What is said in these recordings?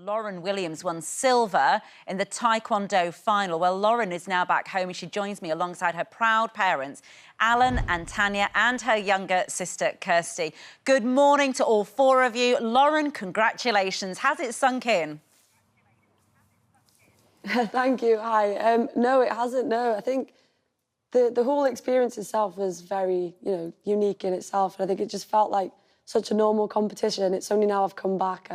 Lauren Williams won silver in the Taekwondo final. Well, Lauren is now back home and she joins me alongside her proud parents, Alan and Tanya, and her younger sister, Kirsty. Good morning to all four of you. Lauren, congratulations. Has it sunk in? Thank you. Hi. No, it hasn't. No, I think the whole experience itself was very, unique in itself. And I think it just felt like such a normal competition. It's only now I've come back,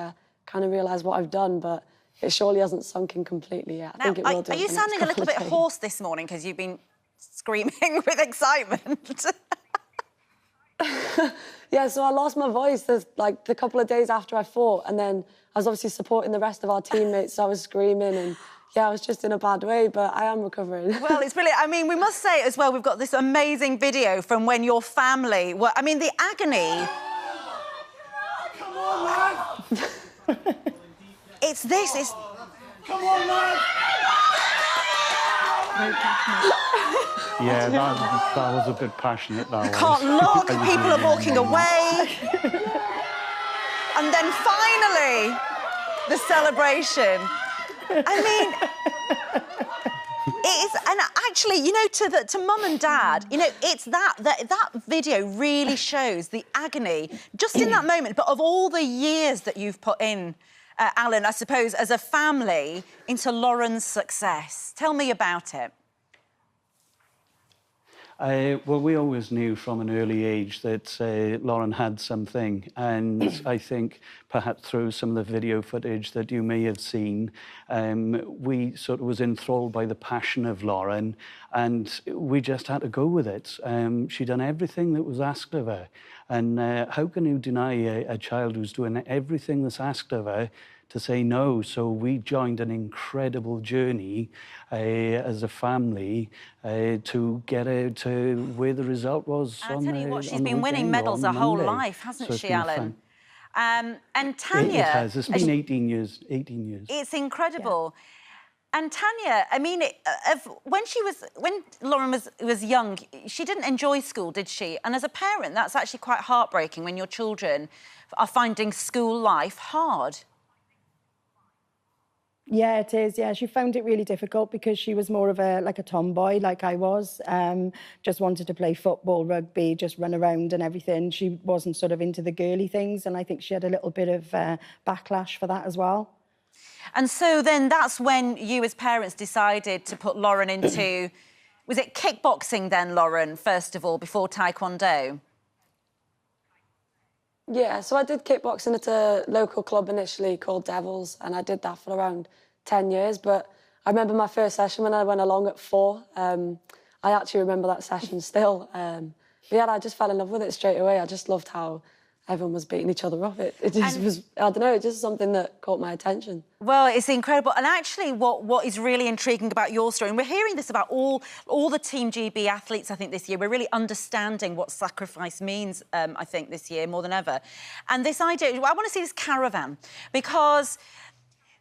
kind of realise what I've done, but it surely hasn't sunk in completely yet. I think it will do. Are you sounding a little bit hoarse this morning because you've been screaming with excitement? Yeah, so I lost my voice the couple of days after I fought, and then I was obviously supporting the rest of our teammates, so I was screaming and... yeah, I was just in a bad way, but I am recovering. Well, it's brilliant. I mean, we must say as well, we've got this amazing video from when your family were... I mean, the agony... Come on, lad! It's... Come on, lad! Yeah, that was a bit passionate, that was. Can't look, people are walking away. And then finally, the celebration. I mean, it is, and actually, to mum and dad, it's that video really shows the agony, just in that moment, but of all the years that you've put in, Alan, I suppose, as a family, into Lauren's success. Tell me about it. Well, we always knew from an early age that Lauren had something, and I think perhaps through some of the video footage that you may have seen, we sort of was enthralled by the passion of Lauren, and we just had to go with it. She'd done everything that was asked of her, and how can you deny a child who's doing everything that's asked of her to say no? So we joined an incredible journey as a family to get her to where the result was. I'll tell you what, she's been winning medals her whole life, hasn't she, Alan? And Tanya... It has. It's been 18 years. It's incredible. Yeah. And Tanya, I mean, when Lauren was young, she didn't enjoy school, did she? And as a parent, that's actually quite heartbreaking when your children are finding school life hard. Yeah, it is. Yeah, she found it really difficult because she was more of a tomboy, like I was. Just wanted to play football, rugby, just run around and everything. She wasn't sort of into the girly things, and I think she had a little bit of backlash for that as well. And so then that's when you as parents decided to put Lauren into... was it kickboxing then, Lauren, first of all, before Taekwondo? Yeah, so I did kickboxing at a local club initially called Devils, and I did that for around 10 years. But I remember my first session when I went along at 4. I actually remember that session still. But yeah, I just fell in love with it straight away. I just loved how everyone was beating each other up. It just was, I don't know, it's just something that caught my attention. Well, it's incredible. And actually what is really intriguing about your story, and we're hearing this about all the Team GB athletes, I think, this year. We're really understanding what sacrifice means, I think, this year more than ever. And this idea, I want to see this caravan, because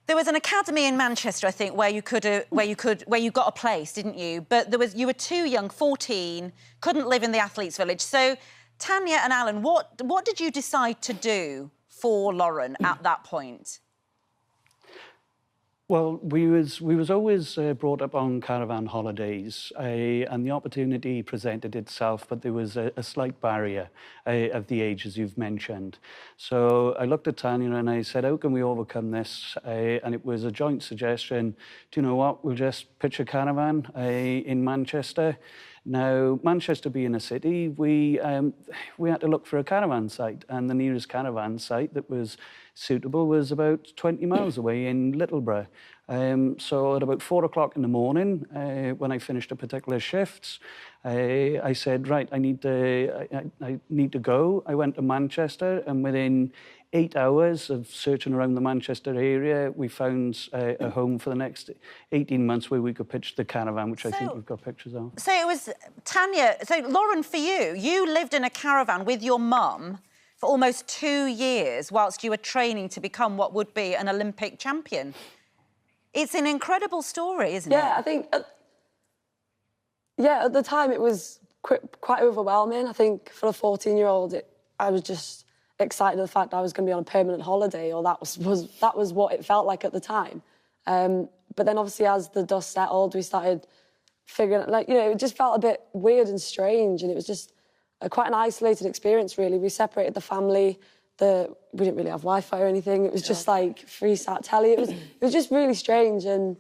there was an academy in Manchester, I think, where you got a place, didn't you? But you were too young, 14, couldn't live in the athletes' village. So Tanya and Alan, what did you decide to do for Lauren at that point? Well, we was always brought up on caravan holidays, and the opportunity presented itself, but there was a slight barrier of the age, as you've mentioned. So I looked at Tanya and I said, how can we overcome this? And it was a joint suggestion. Do you know what? We'll just pitch a caravan in Manchester. Now, Manchester being a city, we had to look for a caravan site, and the nearest caravan site that was suitable was about 20 miles away in Littleborough. So at about 4 o'clock in the morning, when I finished a particular shift, I said, right, I need to go. I went to Manchester, and within 8 hours of searching around the Manchester area, we found a home for the next 18 months where we could pitch the caravan, which I think we've got pictures of. So it was, Tanya, so Lauren, for you lived in a caravan with your mum for almost 2 years whilst you were training to become what would be an Olympic champion. It's an incredible story, isn't it? Yeah, I think... at the time it was quite overwhelming. I think for a 14-year-old, I was just excited at the fact I was going to be on a permanent holiday, or that was what it felt like at the time. But then obviously as the dust settled, we started figuring, like, you know, it just felt a bit weird and strange, and it was just quite an isolated experience, really. We separated the family. We didn't really have Wi-Fi or anything. It was just like free sat telly. It was just really strange, and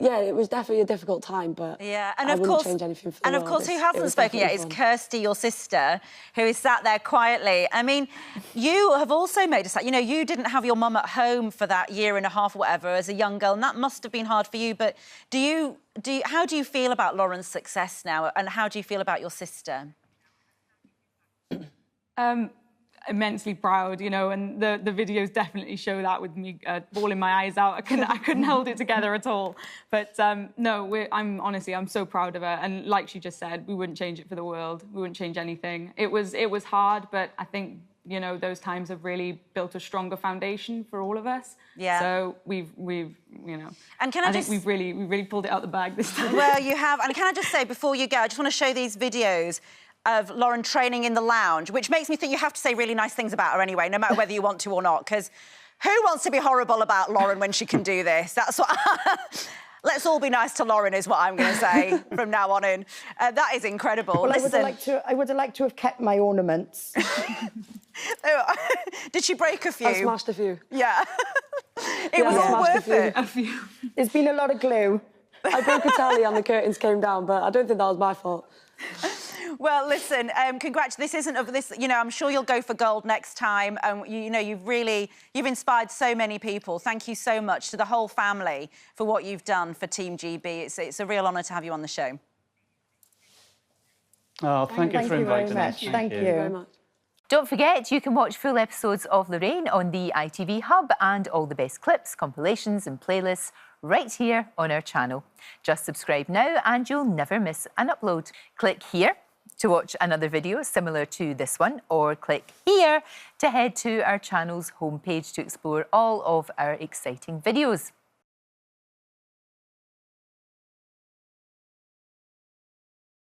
yeah, it was definitely a difficult time, but yeah, I wouldn't change anything for the world. And of course, who hasn't spoken yet is Kirsty, your sister, who is sat there quietly. I mean, you have also made us, you know, you didn't have your mum at home for that year and a half or whatever as a young girl, and that must have been hard for you. But how do you feel about Lauren's success now, and how do you feel about your sister? Immensely proud, you know, and the videos definitely show that, with me bawling my eyes out. I couldn't hold it together at all. But no, I'm so proud of her. And like she just said, we wouldn't change it for the world. We wouldn't change anything. It was hard, but I think, you know, those times have really built a stronger foundation for all of us. Yeah. So we've you know, and I think we've really pulled it out the bag this time. Well, you have. And can I just say, before you go, I just want to show these videos of Lauren training in the lounge, which makes me think you have to say really nice things about her anyway, no matter whether you want to or not, because who wants to be horrible about Lauren when she can do this? That's what... Let's all be nice to Lauren, is what I'm going to say from now on in. That is incredible. Well, Listen... I would have liked to have kept my ornaments. Did she break a few? I smashed a few. Yeah. It was all worth it. A few. There's been a lot of glue. I broke a telly and the curtains came down, but I don't think that was my fault. Well, listen, this isn't of this, you know, I'm sure you'll go for gold next time. You know, you've inspired so many people. Thank you so much to the whole family for what you've done for Team GB. It's a real honour to have you on the show. Oh, thank you for inviting us. Thank you very much. Don't forget, you can watch full episodes of Lorraine on the ITV Hub, and all the best clips, compilations and playlists right here on our channel. Just subscribe now and you'll never miss an upload. Click here to watch another video similar to this one, or click here to head to our channel's homepage to explore all of our exciting videos.